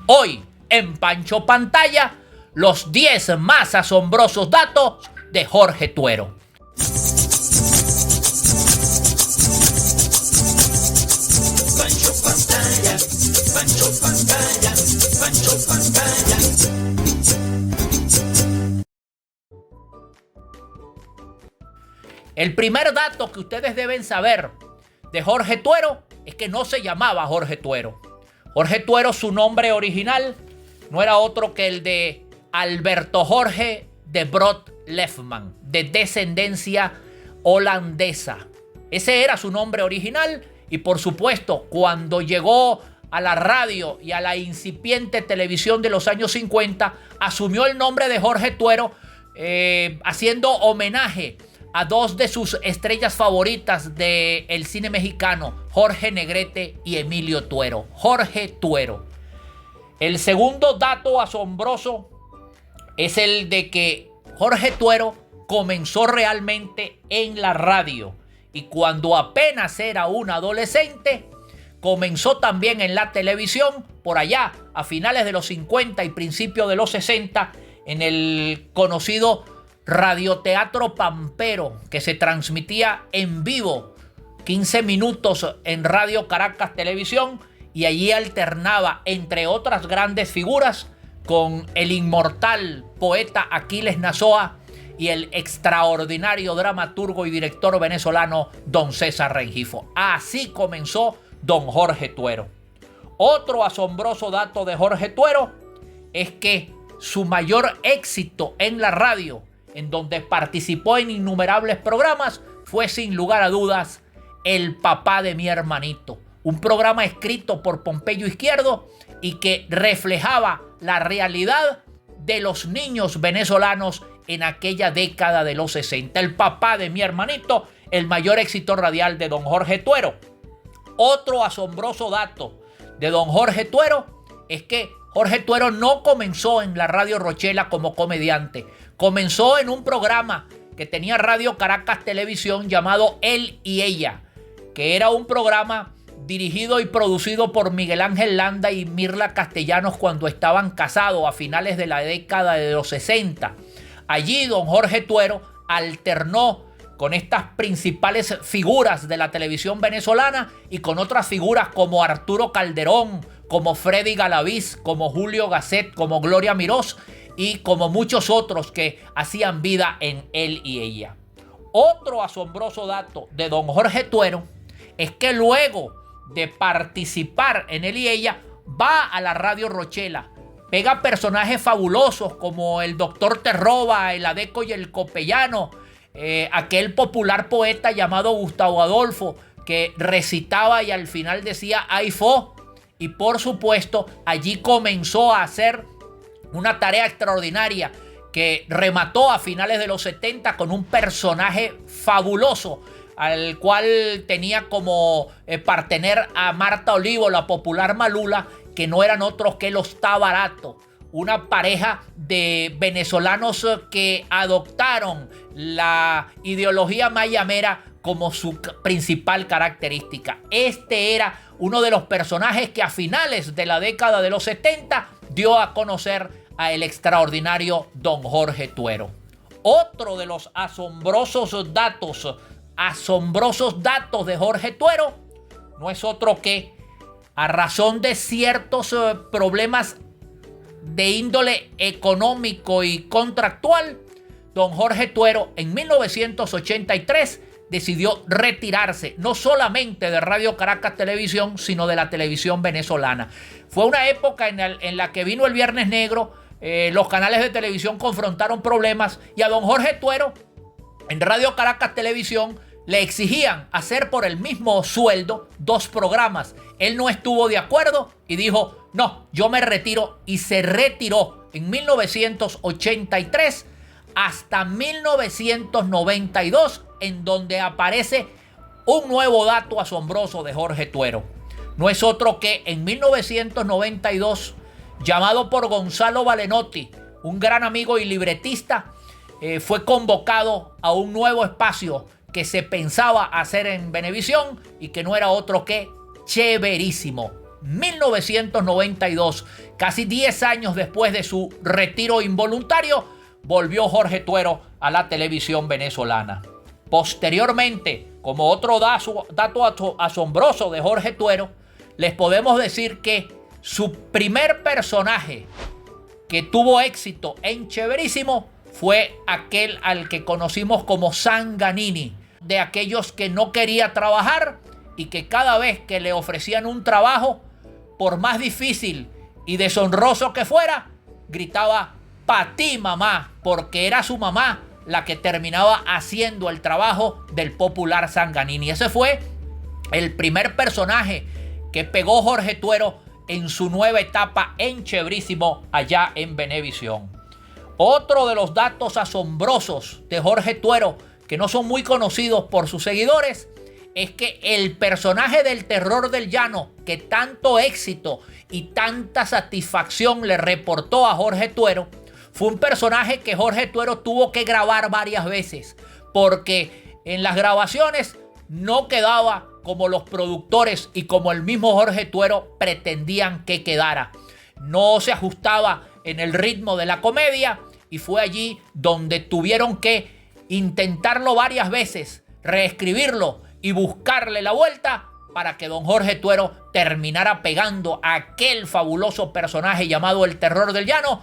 Hoy, en Pancho Pantalla, los 10 más asombrosos datos de Jorge Tuero. Pancho Pantalla, Pancho Pantalla, Pancho Pantalla. El primer dato que ustedes deben saber de Jorge Tuero es que no se llamaba Jorge Tuero. Jorge Tuero, su nombre original, no era otro que el de Alberto Jorge de Brodt-Lefman, de descendencia holandesa. Ese era su nombre original y, por supuesto, cuando llegó a la radio y a la incipiente televisión de los años 50, asumió el nombre de Jorge Tuero, haciendo homenaje a dos de sus estrellas favoritas del cine mexicano, Jorge Negrete y Emilio Tuero. Jorge Tuero. El segundo dato asombroso es el de que Jorge Tuero comenzó realmente en la radio y cuando apenas era un adolescente, comenzó también en la televisión por allá a finales de los 50 y principios de los 60 en el conocido Radioteatro Pampero, que se transmitía en vivo 15 minutos en Radio Caracas Televisión, y allí alternaba, entre otras grandes figuras, con el inmortal poeta Aquiles Nazoa y el extraordinario dramaturgo y director venezolano don César Rengifo. Así comenzó don Jorge Tuero. Otro asombroso dato de Jorge Tuero es que su mayor éxito en la radio, en donde participó en innumerables programas, fue sin lugar a dudas El papá de mi hermanito, un programa escrito por Pompeyo Izquierdo y que reflejaba la realidad de los niños venezolanos en aquella década de los 60. El papá de mi hermanito, el mayor éxito radial de don Jorge Tuero. Otro asombroso dato de don Jorge Tuero es que Jorge Tuero no comenzó en la Radio Rochela como comediante. Comenzó en un programa que tenía Radio Caracas Televisión llamado Él y Ella, que era un programa dirigido y producido por Miguel Ángel Landa y Mirla Castellanos cuando estaban casados a finales de la década de los 60. Allí don Jorge Tuero alternó con estas principales figuras de la televisión venezolana y con otras figuras como Arturo Calderón, como Freddy Galaviz, como Julio Gasset, como Gloria Mirós y como muchos otros que hacían vida en Él y Ella. Otro asombroso dato de don Jorge Tuero es que luego de participar en Él y Ella va a la Radio Rochela, pega personajes fabulosos como el Doctor Terroba, el Adeco y el Copellano, aquel popular poeta llamado Gustavo Adolfo que recitaba y al final decía ¡ay fo! Y por supuesto allí comenzó a hacer una tarea extraordinaria que remató a finales de los 70 con un personaje fabuloso al cual tenía como partener a Marta Olivo, la popular Malula, que no eran otros que los Tabarato, una pareja de venezolanos que adoptaron la ideología mayamera como su principal característica. Este era uno de los personajes que a finales de la década de los 70 dio a conocer a el extraordinario don Jorge Tuero. Otro de los asombrosos datos de Jorge Tuero no es otro que, a razón de ciertos problemas de índole económico y contractual, don Jorge Tuero en 1983 decidió retirarse no solamente de Radio Caracas Televisión, sino de la televisión venezolana. Fue una época en la que vino el Viernes Negro, los canales de televisión confrontaron problemas y a don Jorge Tuero en Radio Caracas Televisión le exigían hacer por el mismo sueldo 2 programas. Él no estuvo de acuerdo y dijo, no, yo me retiro, y se retiró en 1983 hasta 1992, en donde aparece un nuevo dato asombroso de Jorge Tuero. No es otro que en 1992, llamado por Gonzalo Valenotti, un gran amigo y libretista, fue convocado a un nuevo espacio que se pensaba hacer en Venevisión y que no era otro que Chéverísimo. 1992, casi 10 años después de su retiro involuntario, volvió Jorge Tuero a la televisión venezolana. Posteriormente, como otro dato asombroso de Jorge Tuero, les podemos decir que su primer personaje que tuvo éxito en Chéverísimo fue aquel al que conocimos como Sanganini, de aquellos que no quería trabajar y que cada vez que le ofrecían un trabajo, por más difícil y deshonroso que fuera, gritaba "pa' ti, mamá", porque era su mamá la que terminaba haciendo el trabajo del popular Sanganini. Ese fue el primer personaje que pegó Jorge Tuero en su nueva etapa en Chéverísimo allá en Venevisión. Otro de los datos asombrosos de Jorge Tuero, que no son muy conocidos por sus seguidores, es que el personaje del Terror del Llano, que tanto éxito y tanta satisfacción le reportó a Jorge Tuero, fue un personaje que Jorge Tuero tuvo que grabar varias veces, porque en las grabaciones no quedaba como los productores y como el mismo Jorge Tuero pretendían que quedara. No se ajustaba en el ritmo de la comedia y fue allí donde tuvieron que intentarlo varias veces, reescribirlo y buscarle la vuelta para que don Jorge Tuero terminara pegando a aquel fabuloso personaje llamado el Terror del Llano,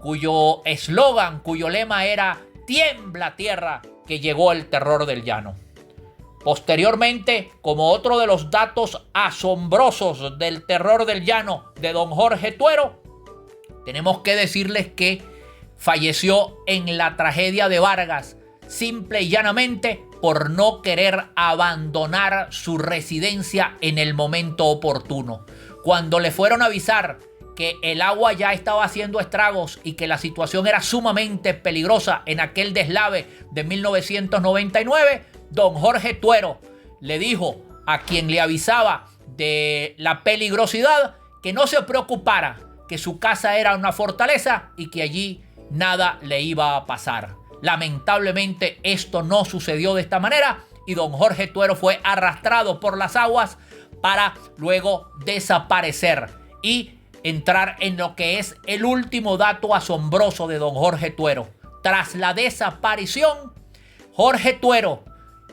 cuyo eslogan, cuyo lema era "Tiembla tierra, que llegó el Terror del Llano". Posteriormente, como otro de los datos asombrosos del Terror del Llano de don Jorge Tuero, tenemos que decirles que falleció en la tragedia de Vargas, simple y llanamente por no querer abandonar su residencia en el momento oportuno. Cuando le fueron a avisar que el agua ya estaba haciendo estragos y que la situación era sumamente peligrosa en aquel deslave de 1999, don Jorge Tuero le dijo a quien le avisaba de la peligrosidad que no se preocupara, que su casa era una fortaleza y que allí nada le iba a pasar. Lamentablemente esto no sucedió de esta manera y don Jorge Tuero fue arrastrado por las aguas para luego desaparecer y entrar en lo que es el último dato asombroso de don Jorge Tuero. Tras la desaparición, Jorge Tuero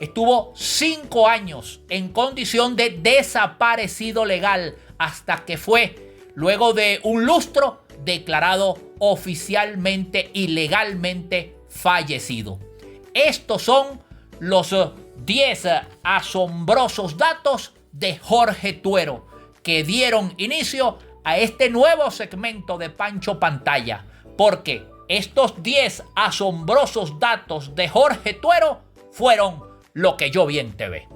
estuvo 5 años en condición de desaparecido legal hasta que fue, luego de un lustro, declarado oficialmente y legalmente fallecido. Estos son los 10 asombrosos datos de Jorge Tuero que dieron inicio a este nuevo segmento de Pancho Pantalla, porque estos 10 asombrosos datos de Jorge Tuero fueron lo que yo vi en TV.